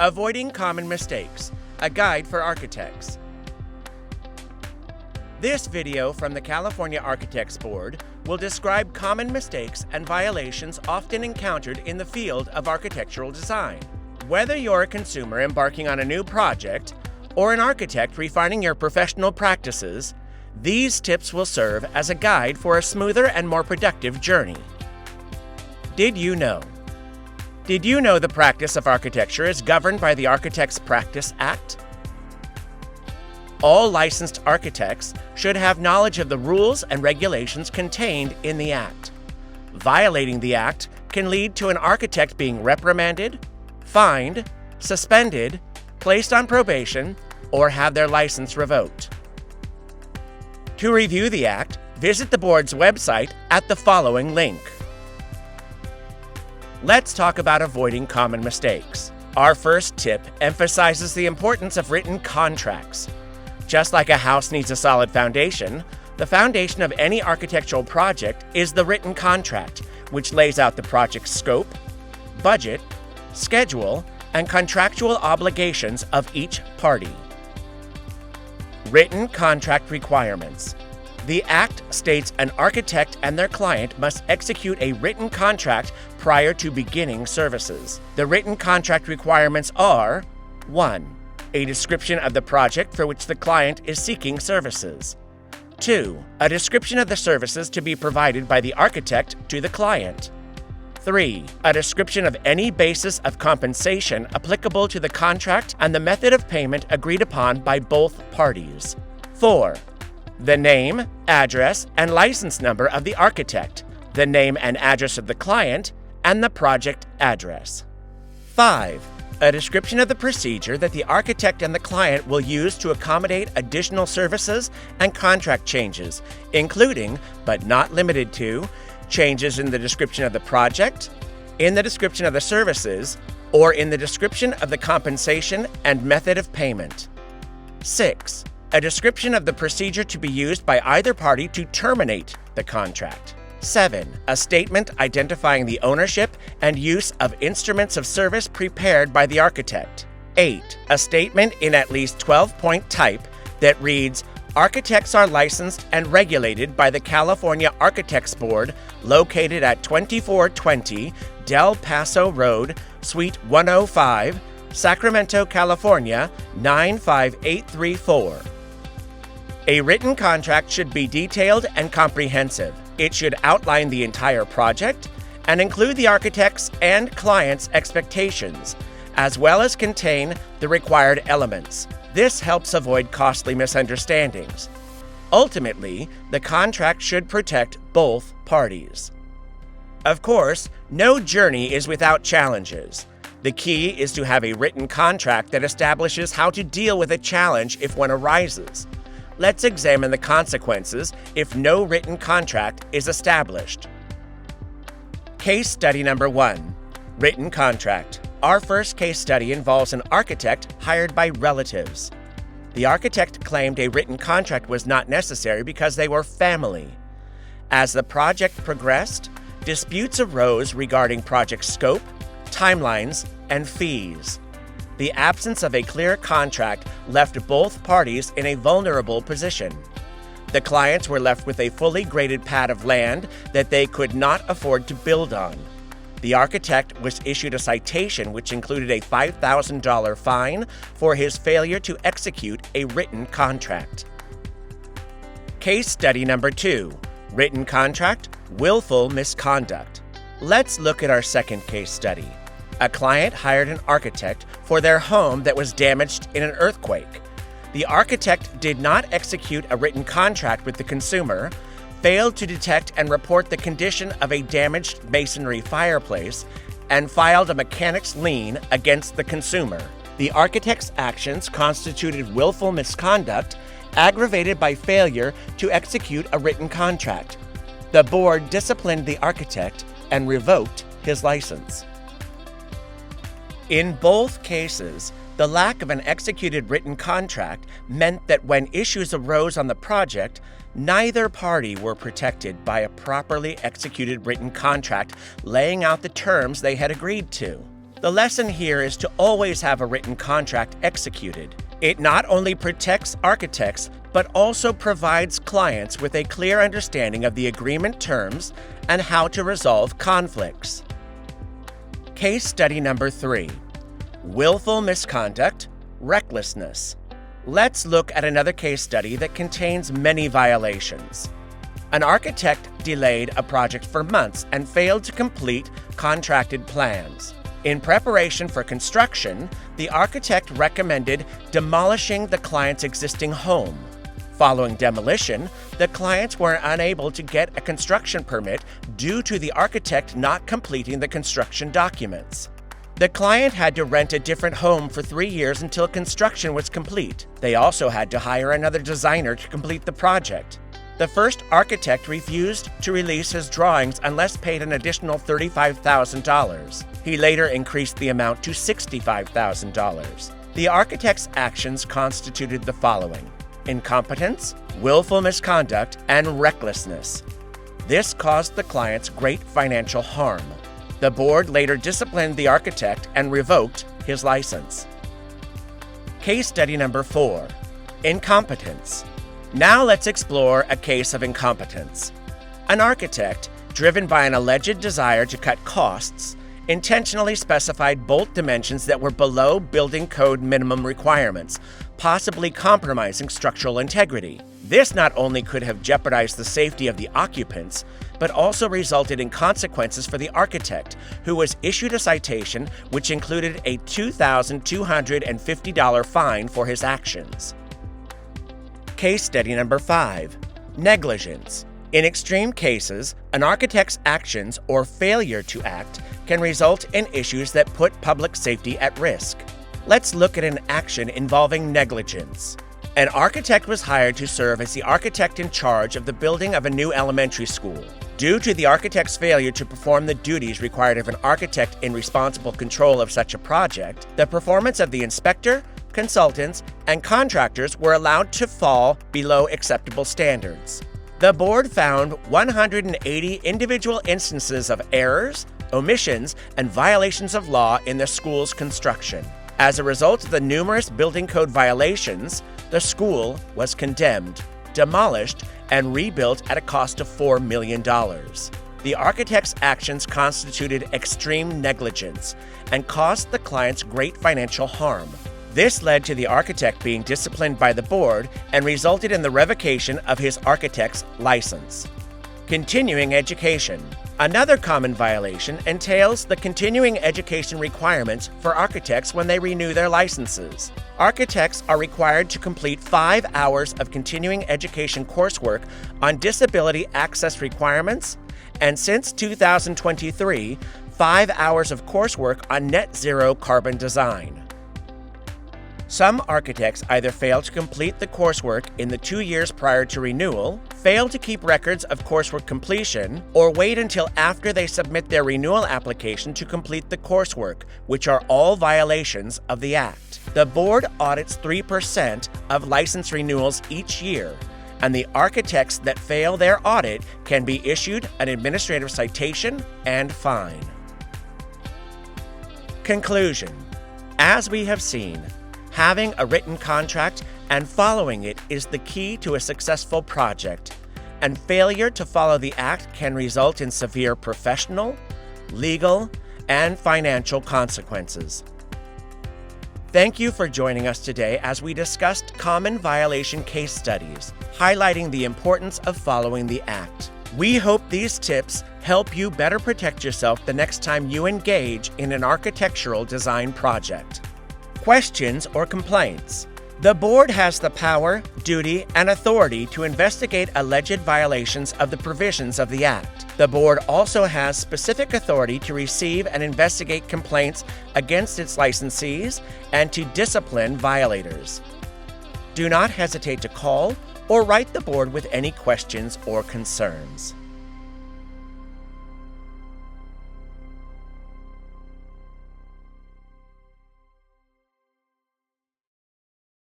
Avoiding Common Mistakes, a guide for architects. This video from the California Architects Board will describe common mistakes and violations often encountered in the field of architectural design. Whether you're a consumer embarking on a new project or an architect refining your professional practices, these tips will serve as a guide for a smoother and more productive journey. Did you know? Did you know the practice of architecture is governed by the Architects Practice Act? All licensed architects should have knowledge of the rules and regulations contained in the Act. Violating the Act can lead to an architect being reprimanded, fined, suspended, placed on probation, or have their license revoked. To review the Act, visit the Board's website at the following link. Let's talk about avoiding common mistakes. Our first tip emphasizes the importance of written contracts. Just like a house needs a solid foundation, the foundation of any architectural project is the written contract, which lays out the project's scope, budget, schedule, and contractual obligations of each party. Written contract requirements. The Act states an architect and their client must execute a written contract prior to beginning services. The written contract requirements are 1. A description of the project for which the client is seeking services. 2. A description of the services to be provided by the architect to the client. 3. A description of any basis of compensation applicable to the contract and the method of payment agreed upon by both parties. 4. The name, address, and license number of the architect, the name and address of the client, and the project address. 5. A description of the procedure that the architect and the client will use to accommodate additional services and contract changes, including, but not limited to, changes in the description of the project, in the description of the services, or in the description of the compensation and method of payment. 6. A description of the procedure to be used by either party to terminate the contract. 7. A statement identifying the ownership and use of instruments of service prepared by the architect. 8. A statement in at least 12-point type that reads, "Architects are licensed and regulated by the California Architects Board, located at 2420 Del Paso Road, Suite 105, Sacramento, California, 95834. A written contract should be detailed and comprehensive. It should outline the entire project and include the architect's and client's expectations, as well as contain the required elements. This helps avoid costly misunderstandings. Ultimately, the contract should protect both parties. Of course, no journey is without challenges. The key is to have a written contract that establishes how to deal with a challenge if one arises. Let's examine the consequences if no written contract is established. Case study number 1. Written contract. Our first case study involves an architect hired by relatives. The architect claimed a written contract was not necessary because they were family. As the project progressed, disputes arose regarding project scope, timelines, and fees. The absence of a clear contract left both parties in a vulnerable position. The clients were left with a fully graded pad of land that they could not afford to build on. The architect was issued a citation which included a $5,000 fine for his failure to execute a written contract. Case study number 2. Written contract, willful misconduct. Let's look at our second case study. A client hired an architect for their home that was damaged in an earthquake. The architect did not execute a written contract with the consumer, failed to detect and report the condition of a damaged masonry fireplace, and filed a mechanic's lien against the consumer. The architect's actions constituted willful misconduct, aggravated by failure to execute a written contract. The board disciplined the architect and revoked his license. In both cases, the lack of an executed written contract meant that when issues arose on the project, neither party were protected by a properly executed written contract laying out the terms they had agreed to. The lesson here is to always have a written contract executed. It not only protects architects, but also provides clients with a clear understanding of the agreement terms and how to resolve conflicts. Case study number 3. Willful misconduct, recklessness. Let's look at another case study that contains many violations. An architect delayed a project for months and failed to complete contracted plans. In preparation for construction, the architect recommended demolishing the client's existing home. Following demolition, the clients were unable to get a construction permit due to the architect not completing the construction documents. The client had to rent a different home for 3 years until construction was complete. They also had to hire another designer to complete the project. The first architect refused to release his drawings unless paid an additional $35,000. He later increased the amount to $65,000. The architect's actions constituted the following: incompetence, willful misconduct, and recklessness. This caused the clients great financial harm. The board later disciplined the architect and revoked his license. Case study number 4. Incompetence. Now let's explore a case of incompetence. An architect, driven by an alleged desire to cut costs, intentionally specified bolt dimensions that were below building code minimum requirements, possibly compromising structural integrity. This not only could have jeopardized the safety of the occupants, but also resulted in consequences for the architect, who was issued a citation which included a $2,250 fine for his actions. Case study number 5. Negligence. In extreme cases, an architect's actions or failure to act can result in issues that put public safety at risk. Let's look at an action involving negligence. An architect was hired to serve as the architect in charge of the building of a new elementary school. Due to the architect's failure to perform the duties required of an architect in responsible control of such a project, the performance of the inspector, consultants, and contractors were allowed to fall below acceptable standards. The board found 180 individual instances of errors, omissions, and violations of law in the school's construction. As a result of the numerous building code violations, the school was condemned, demolished, and rebuilt at a cost of $4 million. The architect's actions constituted extreme negligence and caused the clients great financial harm. This led to the architect being disciplined by the board and resulted in the revocation of his architect's license. Continuing education. Another common violation entails the continuing education requirements for architects when they renew their licenses. Architects are required to complete 5 hours of continuing education coursework on disability access requirements, and since 2023, 5 hours of coursework on net zero carbon design. Some architects either fail to complete the coursework in the 2 years prior to renewal, fail to keep records of coursework completion, or wait until after they submit their renewal application to complete the coursework, which are all violations of the Act. The board audits 3% of license renewals each year, and the architects that fail their audit can be issued an administrative citation and fine. Conclusion. As we have seen, having a written contract and following it is the key to a successful project, and failure to follow the Act can result in severe professional, legal, and financial consequences. Thank you for joining us today as we discussed common violation case studies, highlighting the importance of following the Act. We hope these tips help you better protect yourself the next time you engage in an architectural design project. Questions or complaints. The board has the power, duty, and authority to investigate alleged violations of the provisions of the Act. The board also has specific authority to receive and investigate complaints against its licensees and to discipline violators. Do not hesitate to call or write the board with any questions or concerns.